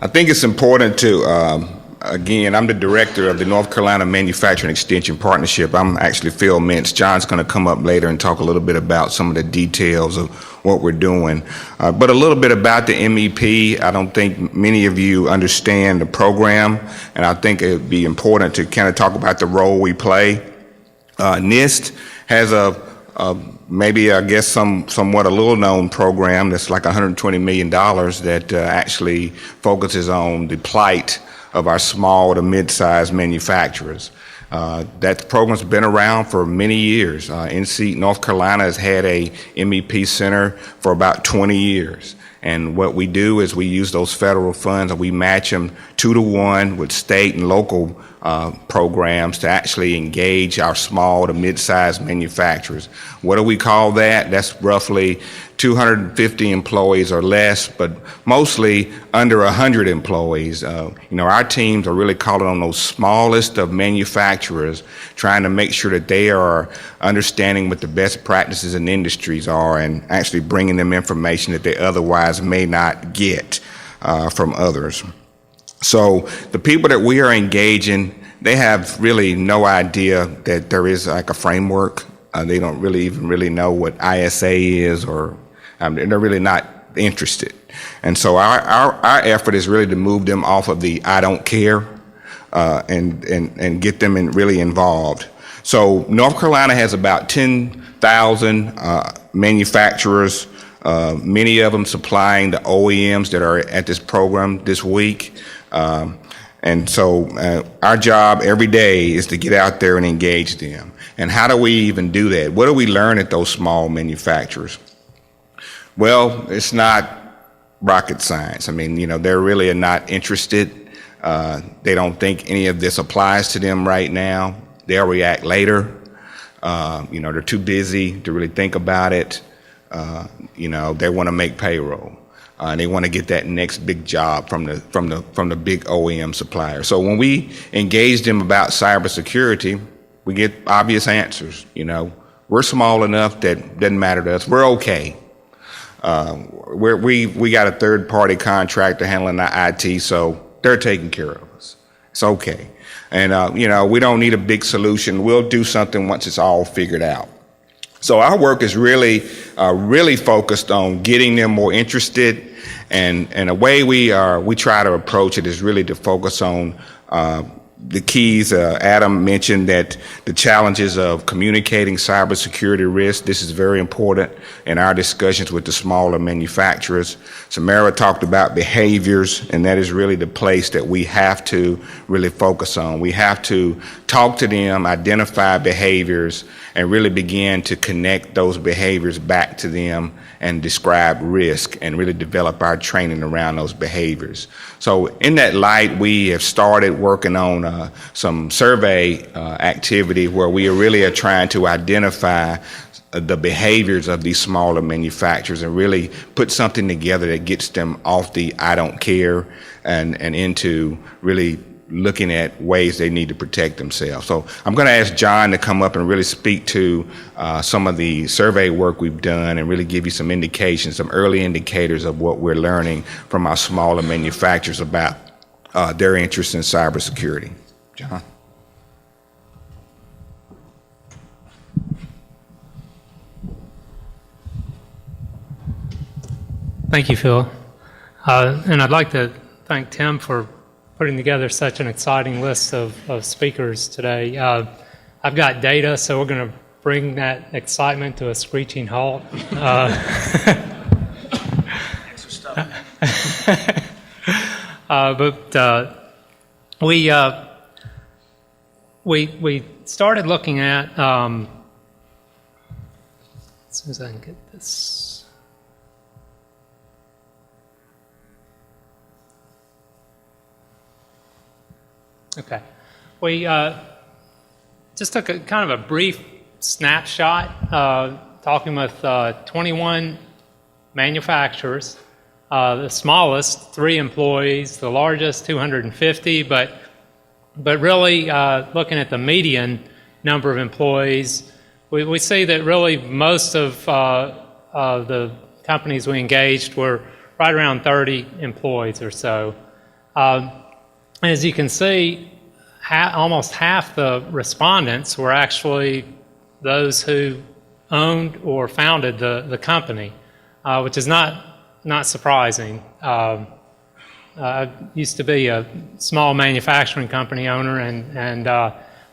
I think it's important to, again, I'm the director of the North Carolina Manufacturing Extension Partnership. I'm actually Phil Mintz. John's going to come up later and talk a little bit about some of the details of what we're doing. But a little bit about the MEP. I don't think many of you understand the program, and I think it would be important to kind of talk about the role we play. NIST has maybe, I guess, somewhat a little known program that's like $120 million that actually focuses on the plight of our small to mid-sized manufacturers. That program's been around for many years. NC North Carolina has had a MEP center for about 20 years. And what we do is we use those federal funds and we match them 2-to-1 with state and local programs to actually engage our small to mid-sized manufacturers. What do we call that? That's roughly 250 employees or less, but mostly under 100 employees. Our teams are really calling on those smallest of manufacturers, trying to make sure that they are understanding what the best practices in industries are and actually bringing them information that they otherwise may not get from others. So the people that we are engaging, they have really no idea that there is like a framework. They don't really know what ISA is, or they're really not interested. And so our effort is really to move them off of the I don't care and get them really involved. So North Carolina has about 10,000 manufacturers, many of them supplying the OEMs that are at this program this week. And so our job every day is to get out there and engage them. And how do we even do that? What do we learn at those small manufacturers? Well, it's not rocket science. I mean, they're really not interested. They don't think any of this applies to them right now. They'll react later. They're too busy to really think about it. They want to make payroll. They want to get that next big job from the big OEM supplier. So when we engage them about cybersecurity, we get obvious answers. We're small enough that it doesn't matter to us. We're okay. We got a third-party contractor handling the IT, so they're taking care of us. It's okay. And, we don't need a big solution. We'll do something once it's all figured out. So our work is really focused on getting them more interested. And the way we try to approach it is really to focus on the keys. Adam mentioned that the challenges of communicating cybersecurity risk, this is very important in our discussions with the smaller manufacturers. Samara talked about behaviors, and that is really the place that we have to really focus on. We have to talk to them, identify behaviors, and really begin to connect those behaviors back to them and describe risk and really develop our training around those behaviors. So in that light, we have started working on some survey activity where we really are trying to identify the behaviors of these smaller manufacturers and really put something together that gets them off the I don't care and into really looking at ways they need to protect themselves. So I'm going to ask John to come up and really speak to some of the survey work we've done and really give you some indications, some early indicators of what we're learning from our smaller manufacturers about their interest in cybersecurity. John. Thank you, Phil. And I'd like to thank Tim for putting together such an exciting list of speakers today. I've got data, so we're going to bring that excitement to a screeching halt. Extra stuff. But we started looking at, as soon as I can get this. Okay. We just took a kind of a brief snapshot, talking with 21 manufacturers, the smallest, 3 employees, the largest, 250, but really looking at the median number of employees, we see that really most of the companies we engaged were right around 30 employees or so. And as you can see, almost half the respondents were actually those who owned or founded the company, which is not surprising. I used to be a small manufacturing company owner, and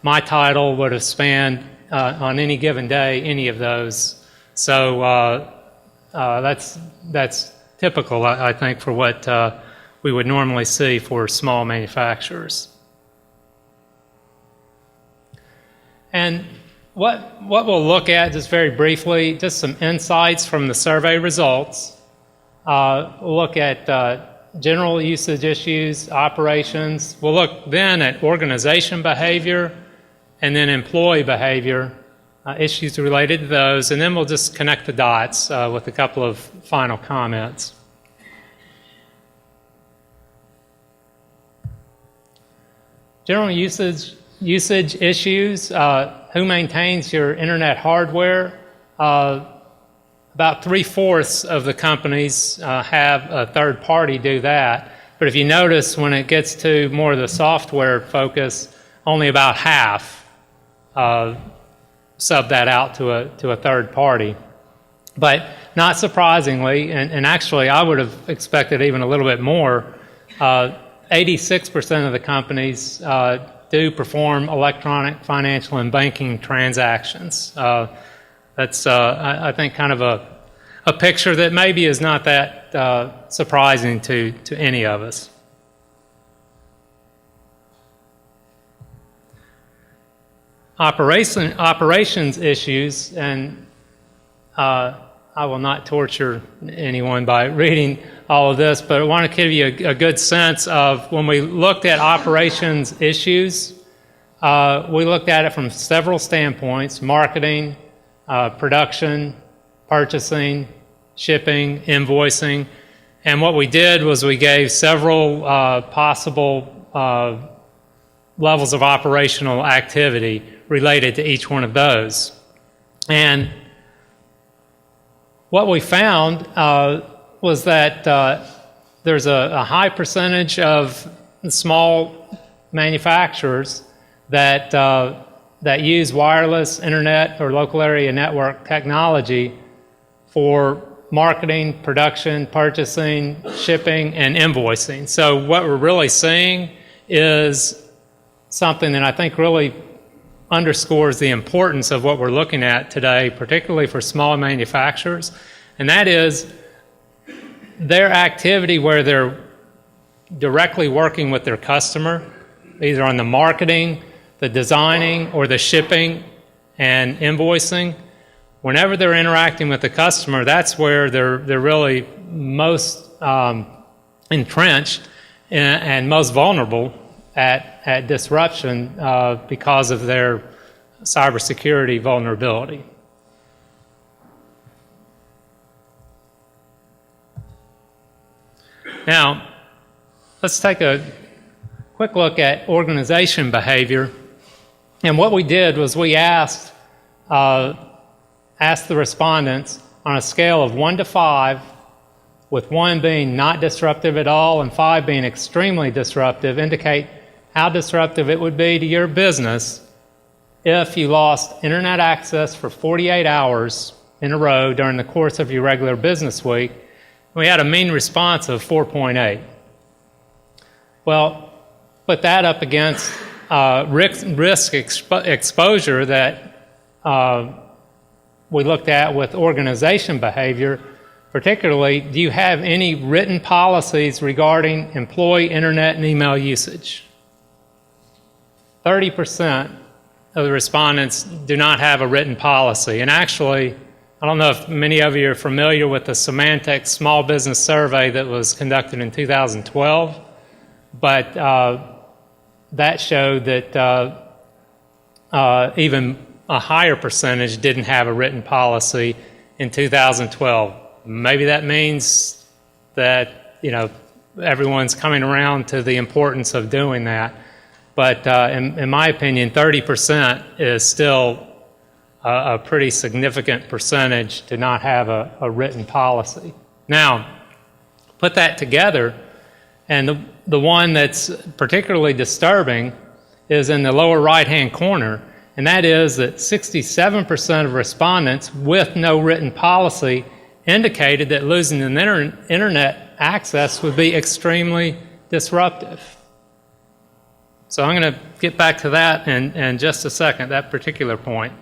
my title would have spanned on any given day any of those. So that's typical, I think, for what we would normally see for small manufacturers. And what we'll look at, just very briefly, just some insights from the survey results. We'll look at general usage issues, operations. We'll look then at organization behavior and then employee behavior, issues related to those, and then we'll just connect the dots with a couple of final comments. General usage issues, who maintains your internet hardware? About 3/4 of the companies have a third party do that. But if you notice, when it gets to more of the software focus, only about half sub that out to a third party. But not surprisingly, and actually I would have expected even a little bit more, 86% of the companies do perform electronic financial and banking transactions. That's, I think, kind of a picture that maybe is not that surprising to any of us. Operations issues, and I will not torture anyone by reading all of this, but I want to give you a good sense of when we looked at operations issues, we looked at it from several standpoints: marketing, production, purchasing, shipping, invoicing. And what we did was we gave several possible levels of operational activity related to each one of those. And what we found was that there's a high percentage of small manufacturers that use wireless, internet, or local area network technology for marketing, production, purchasing, shipping, and invoicing. So what we're really seeing is something that I think really underscores the importance of what we're looking at today, particularly for small manufacturers, and that is their activity where they're directly working with their customer, either on the marketing, the designing, or the shipping and invoicing. Whenever they're interacting with the customer, that's where they're really most entrenched and most vulnerable at disruption because of their cybersecurity vulnerability. Now, let's take a quick look at organization behavior. And what we did was we asked the respondents on a scale of 1 to 5, with 1 being not disruptive at all and 5 being extremely disruptive, indicate how disruptive it would be to your business if you lost internet access for 48 hours in a row during the course of your regular business week. We had a mean response of 4.8. Well, put that up against risk exposure that we looked at with organization behavior. Particularly, do you have any written policies regarding employee internet and email usage? 30% of the respondents do not have a written policy. And actually, I don't know if many of you are familiar with the Symantec Small Business Survey that was conducted in 2012, but that showed that even a higher percentage didn't have a written policy in 2012. Maybe that means that, everyone's coming around to the importance of doing that. But in my opinion, 30% is still a pretty significant percentage to not have a written policy. Now, put that together, and the one that's particularly disturbing is in the lower right-hand corner, and that is that 67% of respondents with no written policy indicated that losing an internet access would be extremely disruptive. So I'm going to get back to that in just a second, that particular point.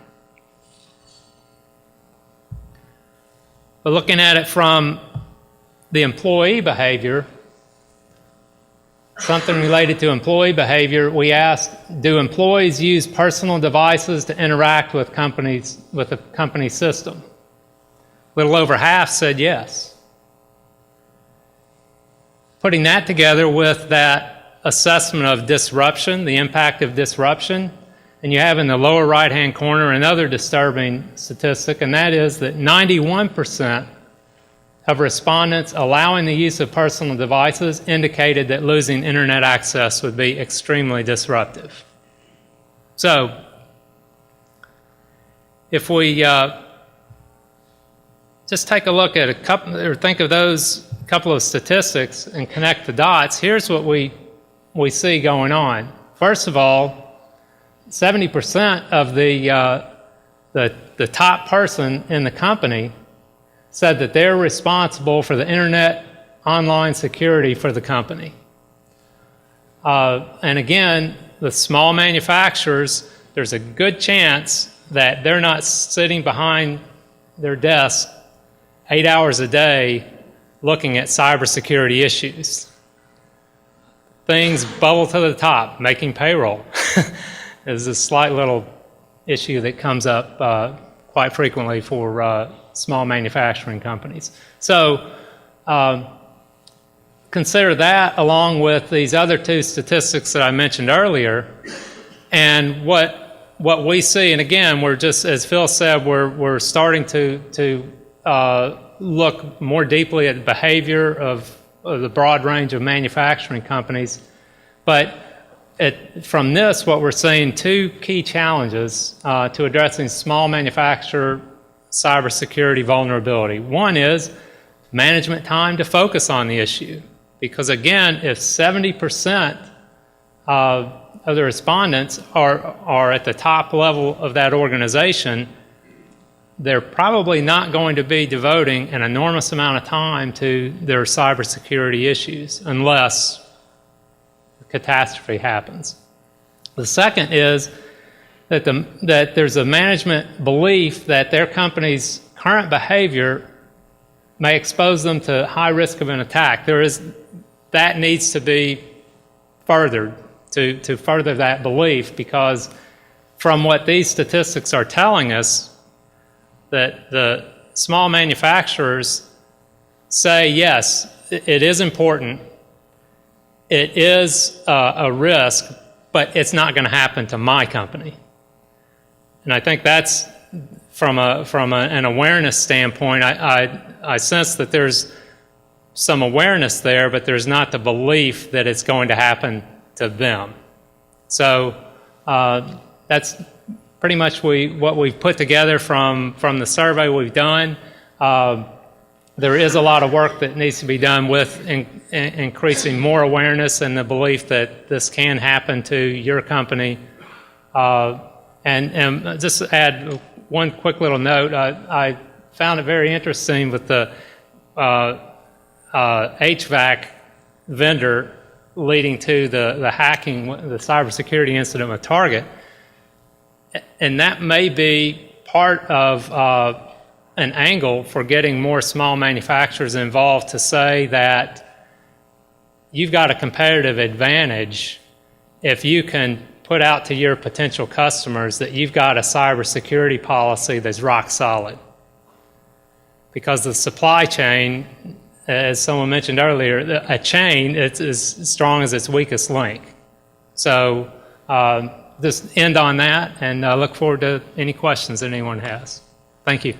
But looking at it from the employee behavior, something related to employee behavior, we asked, do employees use personal devices to interact with the company system? A little over half said yes. Putting that together with that assessment of disruption, the impact of disruption, and you have in the lower right-hand corner another disturbing statistic, and that is that 91% of respondents allowing the use of personal devices indicated that losing internet access would be extremely disruptive. So, if we just take a look at a couple, or think of those couple of statistics and connect the dots, here's what we see going on. First of all, 70% of the top person in the company said that they're responsible for the internet online security for the company. And again, the small manufacturers, there's a good chance that they're not sitting behind their desk 8 hours a day looking at cybersecurity issues. Things bubble to the top, making payroll is a slight little issue that comes up quite frequently for small manufacturing companies. So consider that along with these other two statistics that I mentioned earlier, and what we see, and again, we're just, as Phil said, we're starting to look more deeply at the behavior of the broad range of manufacturing companies. But from this, what we're seeing, two key challenges to addressing small manufacturer cybersecurity vulnerability. One is management time to focus on the issue. Because again, if 70% of the respondents are at the top level of that organization, they're probably not going to be devoting an enormous amount of time to their cybersecurity issues unless a catastrophe happens. The second is that there's a management belief that their company's current behavior may expose them to high risk of an attack. That needs to be furthered to further that belief, because from what these statistics are telling us, that the small manufacturers say, yes, it is important, it is a risk, but it's not going to happen to my company. And I think that's, from an awareness standpoint, I sense that there's some awareness there, but there's not the belief that it's going to happen to them. So that's pretty much what we've put together from the survey we've done. There is a lot of work that needs to be done with increasing more awareness and the belief that this can happen to your company. And just to add one quick little note, I found it very interesting with the HVAC vendor leading to the hacking, the cybersecurity incident with Target. And that may be part of an angle for getting more small manufacturers involved to say that you've got a competitive advantage if you can put out to your potential customers that you've got a cybersecurity policy that's rock solid. Because the supply chain, as someone mentioned earlier, a chain, it's as strong as its weakest link. So just end on that, and I look forward to any questions that anyone has. Thank you.